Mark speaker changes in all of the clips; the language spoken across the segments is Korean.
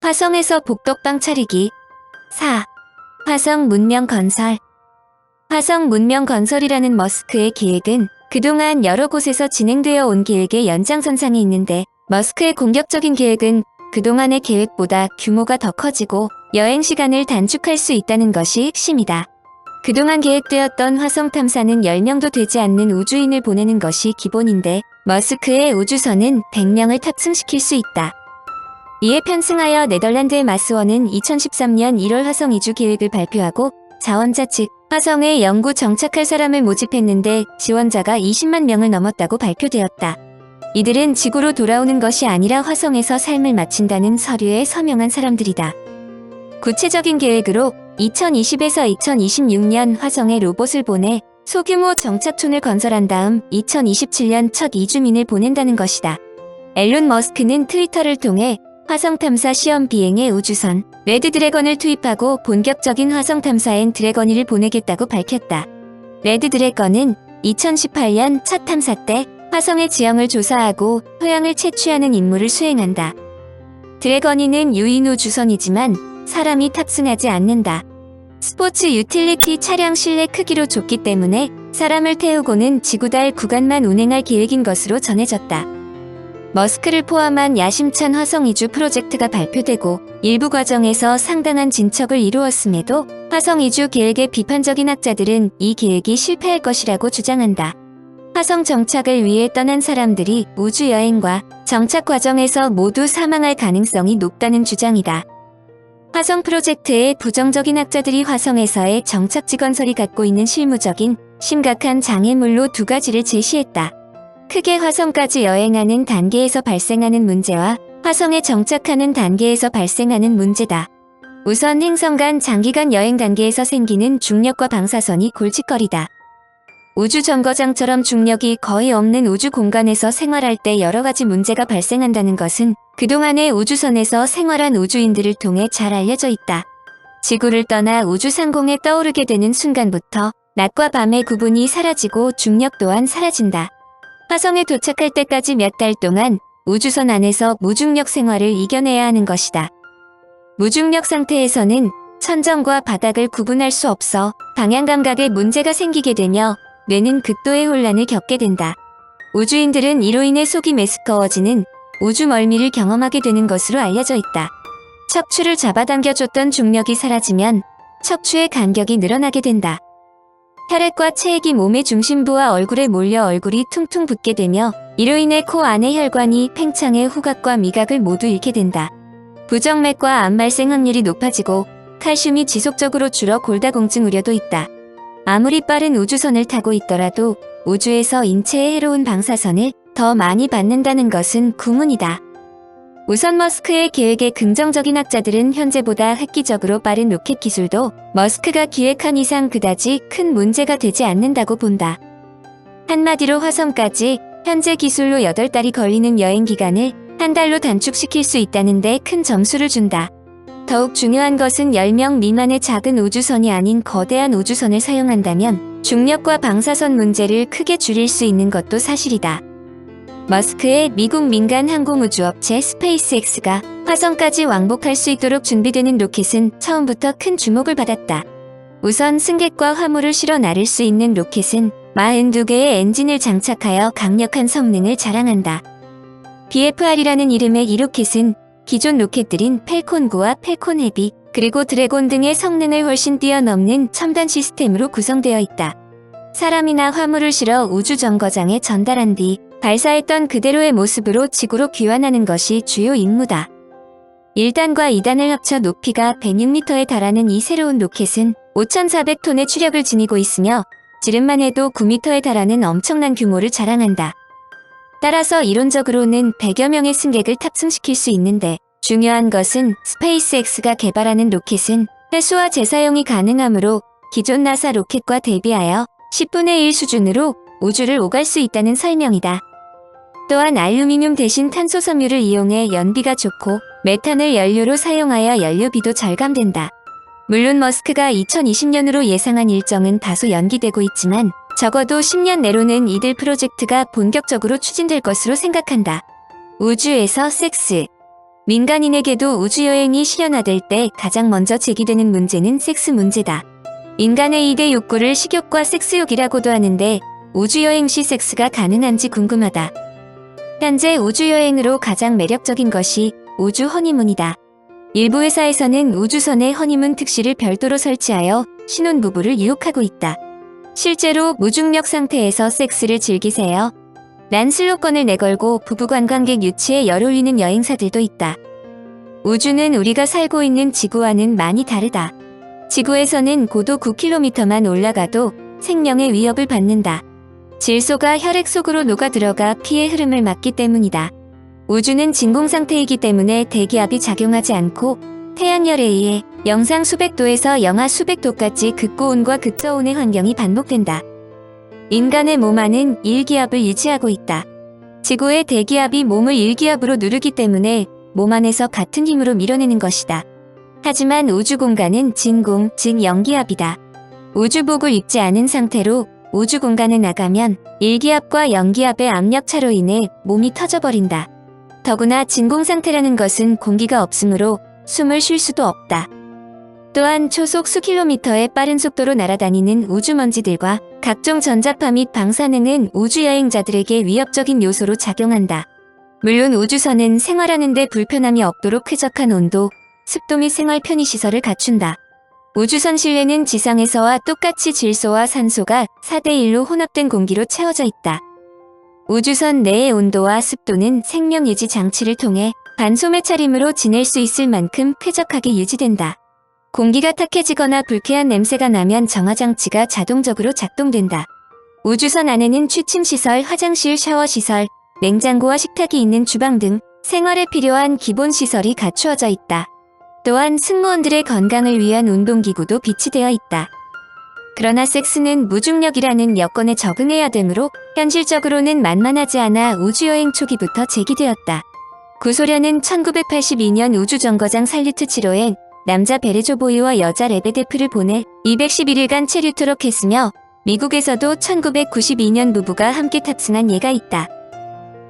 Speaker 1: 화성에서 복덕방 차리기. 4. 화성 문명 건설. 화성 문명 건설이라는 머스크의 계획은 그동안 여러 곳에서 진행되어 온 계획의 연장선상에 있는데, 머스크의 공격적인 계획은 그동안의 계획보다 규모가 더 커지고 여행 시간을 단축할 수 있다는 것이 핵심이다. 그동안 계획되었던 화성 탐사는 10명도 되지 않는 우주인을 보내는 것이 기본인데, 머스크의 우주선은 100명을 탑승시킬 수 있다. 이에 편승하여 네덜란드의 마스원은 2013년 1월 화성 이주 계획을 발표하고 자원자 측 화성에 연구 정착할 사람을 모집했는데 지원자가 20만 명을 넘었다고 발표되었다. 이들은 지구로 돌아오는 것이 아니라 화성에서 삶을 마친다는 서류에 서명한 사람들이다. 구체적인 계획으로 2020에서 2026년 화성에 로봇을 보내 소규모 정착촌을 건설한 다음 2027년 첫 이주민을 보낸다는 것이다. 앨런 머스크는 트위터를 통해 화성 탐사 시험 비행의 우주선 레드 드래건을 투입하고 본격적인 화성 탐사엔 드래건1을 보내겠다고 밝혔다. 레드 드래건은 2018년 첫 탐사 때 화성의 지형을 조사하고 토양을 채취하는 임무를 수행한다. 드래건2는 유인 우주선이지만 사람이 탑승하지 않는다. 스포츠 유틸리티 차량 실내 크기로 좁기 때문에 사람을 태우고는 지구달 구간만 운행할 계획인 것으로 전해졌다. 머스크를 포함한 야심찬 화성 이주 프로젝트가 발표되고 일부 과정에서 상당한 진척을 이루었음에도 화성 이주 계획의 비판적인 학자들은 이 계획이 실패할 것이라고 주장한다. 화성 정착을 위해 떠난 사람들이 우주 여행과 정착 과정에서 모두 사망할 가능성이 높다는 주장이다. 화성 프로젝트의 부정적인 학자들이 화성에서의 정착지 건설이 갖고 있는 실무적인 심각한 장애물로 두 가지를 제시했다. 크게 화성까지 여행하는 단계에서 발생하는 문제와 화성에 정착하는 단계에서 발생하는 문제다. 우선 행성 간 장기간 여행 단계에서 생기는 중력과 방사선이 골칫거리다. 우주 정거장처럼 중력이 거의 없는 우주 공간에서 생활할 때 여러 가지 문제가 발생한다는 것은 그동안의 우주선에서 생활한 우주인들을 통해 잘 알려져 있다. 지구를 떠나 우주 상공에 떠오르게 되는 순간부터 낮과 밤의 구분이 사라지고 중력 또한 사라진다. 화성에 도착할 때까지 몇 달 동안 우주선 안에서 무중력 생활을 이겨내야 하는 것이다. 무중력 상태에서는 천정과 바닥을 구분할 수 없어 방향 감각에 문제가 생기게 되며 뇌는 극도의 혼란을 겪게 된다. 우주인들은 이로 인해 속이 메스꺼워지는 우주 멀미를 경험하게 되는 것으로 알려져 있다. 척추를 잡아당겨줬던 중력이 사라지면 척추의 간격이 늘어나게 된다. 혈액과 체액이 몸의 중심부와 얼굴에 몰려 얼굴이 퉁퉁 붓게 되며 이로 인해 코 안의 혈관이 팽창해 후각과 미각을 모두 잃게 된다. 부정맥과 암 발생 확률이 높아지고 칼슘이 지속적으로 줄어 골다공증 우려도 있다. 아무리 빠른 우주선을 타고 있더라도 우주에서 인체에 해로운 방사선을 더 많이 받는다는 것은 구문이다. 우선 머스크의 계획에 긍정적인 학자들은 현재보다 획기적으로 빠른 로켓 기술도 머스크가 기획한 이상 그다지 큰 문제가 되지 않는다고 본다. 한마디로 화성까지 현재 기술로 8달이 걸리는 여행 기간을 한 달로 단축시킬 수 있다는 데 큰 점수를 준다. 더욱 중요한 것은 10명 미만의 작은 우주선이 아닌 거대한 우주선을 사용한다면 중력과 방사선 문제를 크게 줄일 수 있는 것도 사실이다. 머스크의 미국 민간 항공우주업체 스페이스X가 화성까지 왕복할 수 있도록 준비되는 로켓은 처음부터 큰 주목을 받았다. 우선 승객과 화물을 실어 나를 수 있는 로켓은 42개의 엔진을 장착하여 강력한 성능을 자랑한다. BFR이라는 이름의 이 로켓은 기존 로켓들인 펠콘9와 펠콘 헤비, 그리고 드래곤 등의 성능을 훨씬 뛰어넘는 첨단 시스템으로 구성되어 있다. 사람이나 화물을 실어 우주 정거장에 전달한 뒤 발사했던 그대로의 모습으로 지구로 귀환하는 것이 주요 임무다. 1단과 2단을 합쳐 높이가 106m에 달하는 이 새로운 로켓은 5,400톤의 추력을 지니고 있으며 지름만 해도 9m에 달하는 엄청난 규모를 자랑한다. 따라서 이론적으로는 100여 명의 승객을 탑승시킬 수 있는데, 중요한 것은 스페이스X가 개발하는 로켓은 회수와 재사용이 가능하므로 기존 나사 로켓과 대비하여 10분의 1 수준으로 우주를 오갈 수 있다는 설명이다. 또한 알루미늄 대신 탄소 섬유를 이용해 연비가 좋고 메탄을 연료로 사용하여 연료비도 절감된다. 물론 머스크가 2020년으로 예상한 일정은 다소 연기되고 있지만 적어도 10년 내로는 이들 프로젝트가 본격적으로 추진될 것으로 생각한다. 우주에서 섹스. 민간인에게도 우주여행이 실현화될 때 가장 먼저 제기되는 문제는 섹스 문제다. 인간의 2대 욕구를 식욕과 섹스욕이라고도 하는데 우주여행 시 섹스가 가능한지 궁금하다. 현재 우주여행으로 가장 매력적인 것이 우주 허니문이다. 일부 회사에서는 우주선에 허니문 특실을 별도로 설치하여 신혼부부를 유혹하고 있다. 실제로 무중력 상태에서 섹스를 즐기세요. 란 슬로건을 내걸고 부부 관광객 유치에 열올리는 여행사들도 있다. 우주는 우리가 살고 있는 지구와는 많이 다르다. 지구에서는 고도 9km만 올라가도 생명의 위협을 받는다. 질소가 혈액 속으로 녹아들어가 피의 흐름을 막기 때문이다. 우주는 진공 상태이기 때문에 대기압이 작용하지 않고 태양열에 의해 영상 수백 도에서 영하 수백 도까지 극고온과 극저온의 환경이 반복된다. 인간의 몸 안은 일기압을 유지하고 있다. 지구의 대기압이 몸을 일기압으로 누르기 때문에 몸 안에서 같은 힘으로 밀어내는 것이다. 하지만 우주 공간은 진공, 즉 영기압이다. 우주복을 입지 않은 상태로 우주 공간에 나가면 일기압과 영기압의 압력 차로 인해 몸이 터져버린다. 더구나 진공 상태라는 것은 공기가 없으므로 숨을 쉴 수도 없다. 또한 초속 수킬로미터의 빠른 속도로 날아다니는 우주먼지들과 각종 전자파 및 방사능은 우주여행자들에게 위협적인 요소로 작용한다. 물론 우주선은 생활하는 데 불편함이 없도록 쾌적한 온도, 습도 및 생활 편의시설을 갖춘다. 우주선 실내는 지상에서와 똑같이 질소와 산소가 4대1로 혼합된 공기로 채워져 있다. 우주선 내의 온도와 습도는 생명 유지 장치를 통해 반소매 차림으로 지낼 수 있을 만큼 쾌적하게 유지된다. 공기가 탁해지거나 불쾌한 냄새가 나면 정화장치가 자동적으로 작동된다. 우주선 안에는 취침시설, 화장실, 샤워시설, 냉장고와 식탁이 있는 주방 등 생활에 필요한 기본 시설이 갖추어져 있다. 또한 승무원들의 건강을 위한 운동기구도 비치되어 있다. 그러나 섹스는 무중력이라는 여건에 적응해야 되므로 현실적으로는 만만하지 않아 우주여행 초기부터 제기되었다. 구소련은 1982년 우주정거장 살류트 7호에 남자 베르조보이와 여자 레베데프를 보내 211일간 체류토록 했으며 미국에서도 1992년 부부가 함께 탑승한 예가 있다.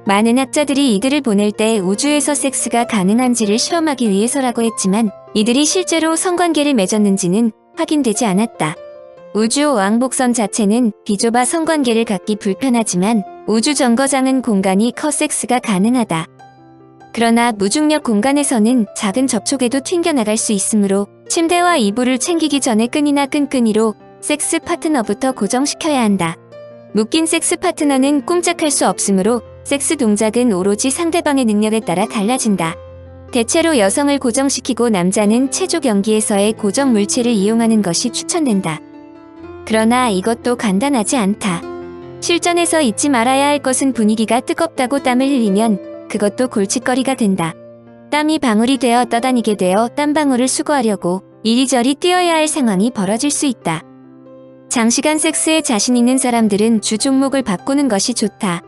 Speaker 1: 많은 학자들이 이들을 보낼 때 우주에서 섹스가 가능한지를 시험하기 위해서라고 했지만 이들이 실제로 성관계를 맺었는지는 확인되지 않았다. 우주 왕복선 자체는 비좁아 성관계를 갖기 불편하지만 우주정거장은 공간이 커 섹스가 가능하다. 그러나 무중력 공간에서는 작은 접촉에도 튕겨나갈 수 있으므로 침대와 이불을 챙기기 전에 끈이나 끈끈이로 섹스 파트너부터 고정시켜야 한다. 묶인 섹스 파트너는 꼼짝할 수 없으므로 섹스 동작은 오로지 상대방의 능력에 따라 달라진다. 대체로 여성을 고정시키고 남자는 체조 경기에서의 고정 물체를 이용하는 것이 추천된다. 그러나 이것도 간단하지 않다. 실전에서 잊지 말아야 할 것은 분위기가 뜨겁다고 땀을 흘리면 그것도 골칫거리가 된다. 땀이 방울이 되어 떠다니게 되어 땀방울을 수거하려고 이리저리 뛰어야 할 상황이 벌어질 수 있다. 장시간 섹스에 자신 있는 사람들은 주 종목을 바꾸는 것이 좋다.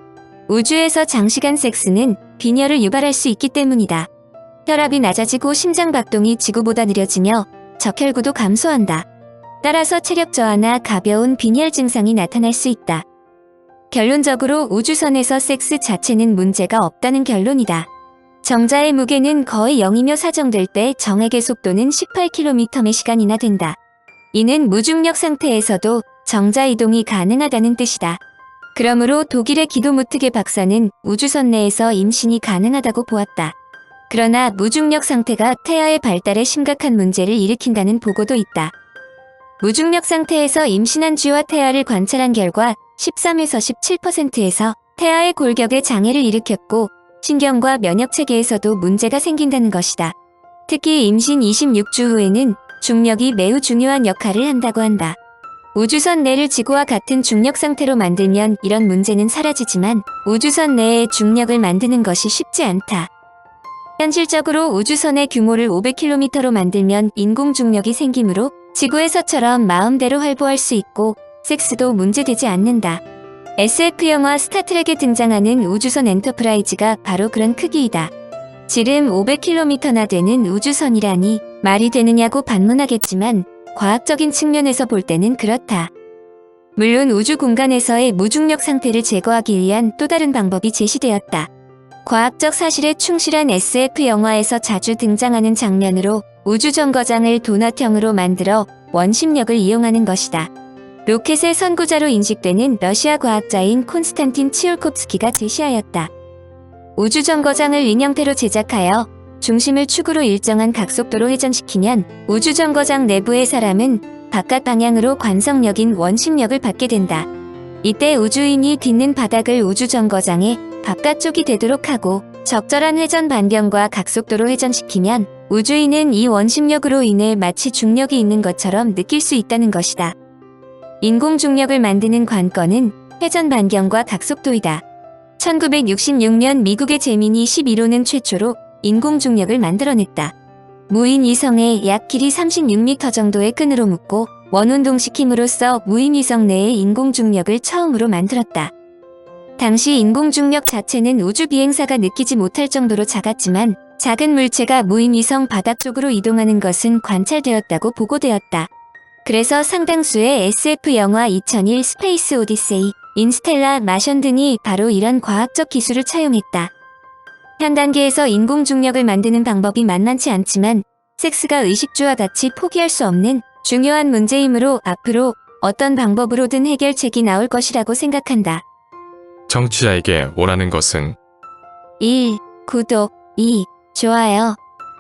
Speaker 1: 우주에서 장시간 섹스는 빈혈을 유발할 수 있기 때문이다. 혈압이 낮아지고 심장 박동이 지구보다 느려지며 적혈구도 감소한다. 따라서 체력 저하나 가벼운 빈혈 증상이 나타날 수 있다. 결론적으로 우주선에서 섹스 자체는 문제가 없다는 결론이다. 정자의 무게는 거의 0이며 사정될 때 정액의 속도는 18km/시간이나 된다. 이는 무중력 상태에서도 정자 이동이 가능하다는 뜻이다. 그러므로 독일의 기도무트게 박사는 우주선 내에서 임신이 가능하다고 보았다. 그러나 무중력 상태가 태아의 발달에 심각한 문제를 일으킨다는 보고도 있다. 무중력 상태에서 임신한 쥐와 태아를 관찰한 결과 13에서 17%에서 태아의 골격에 장애를 일으켰고 신경과 면역체계에서도 문제가 생긴다는 것이다. 특히 임신 26주 후에는 중력이 매우 중요한 역할을 한다고 한다. 우주선 내를 지구와 같은 중력 상태로 만들면 이런 문제는 사라지지만 우주선 내에 중력을 만드는 것이 쉽지 않다. 현실적으로 우주선의 규모를 500km로 만들면 인공 중력이 생기므로 지구에서처럼 마음대로 활보할 수 있고 섹스도 문제되지 않는다. SF 영화 스타트rek에 등장하는 우주선 엔터프라이즈가 바로 그런 크기이다. 지름 500km나 되는 우주선이라니 말이 되느냐고 반문하겠지만 과학적인 측면에서 볼 때는 그렇다. 물론 우주 공간에서의 무중력 상태를 제거하기 위한 또 다른 방법이 제시되었다. 과학적 사실에 충실한 SF 영화에서 자주 등장하는 장면으로 우주정거장을 도넛형으로 만들어 원심력을 이용하는 것이다. 로켓의 선구자로 인식되는 러시아 과학자인 콘스탄틴 치올콥스키가 제시하였다. 우주정거장을 인형태로 제작하여 중심을 축으로 일정한 각속도로 회전시키면 우주정거장 내부의 사람은 바깥 방향으로 관성력인 원심력을 받게 된다. 이때 우주인이 딛는 바닥을 우주정거장의 바깥쪽이 되도록 하고 적절한 회전 반경과 각속도로 회전시키면 우주인은 이 원심력으로 인해 마치 중력이 있는 것처럼 느낄 수 있다는 것이다. 인공중력을 만드는 관건은 회전 반경과 각속도이다. 1966년 미국의 제미니 11호는 최초로 인공중력을 만들어냈다. 무인 위성에 약 길이 36m 정도의 끈으로 묶고 원운동시킴으로써 무인 위성 내의 인공중력을 처음으로 만들었다. 당시 인공중력 자체는 우주 비행사가 느끼지 못할 정도로 작았지만 작은 물체가 무인 위성 바닥 쪽으로 이동하는 것은 관찰되었다고 보고되었다. 그래서 상당수의 SF 영화 2001 스페이스 오디세이, 인스텔라, 마션 등이 바로 이런 과학적 기술을 차용했다. 현 단계에서 인공중력을 만드는 방법이 만만치 않지만 섹스가 의식주와 같이 포기할 수 없는 중요한 문제이므로 앞으로 어떤 방법으로든 해결책이 나올 것이라고 생각한다.
Speaker 2: 청취자에게 원하는 것은
Speaker 1: 1. 구독 2. 좋아요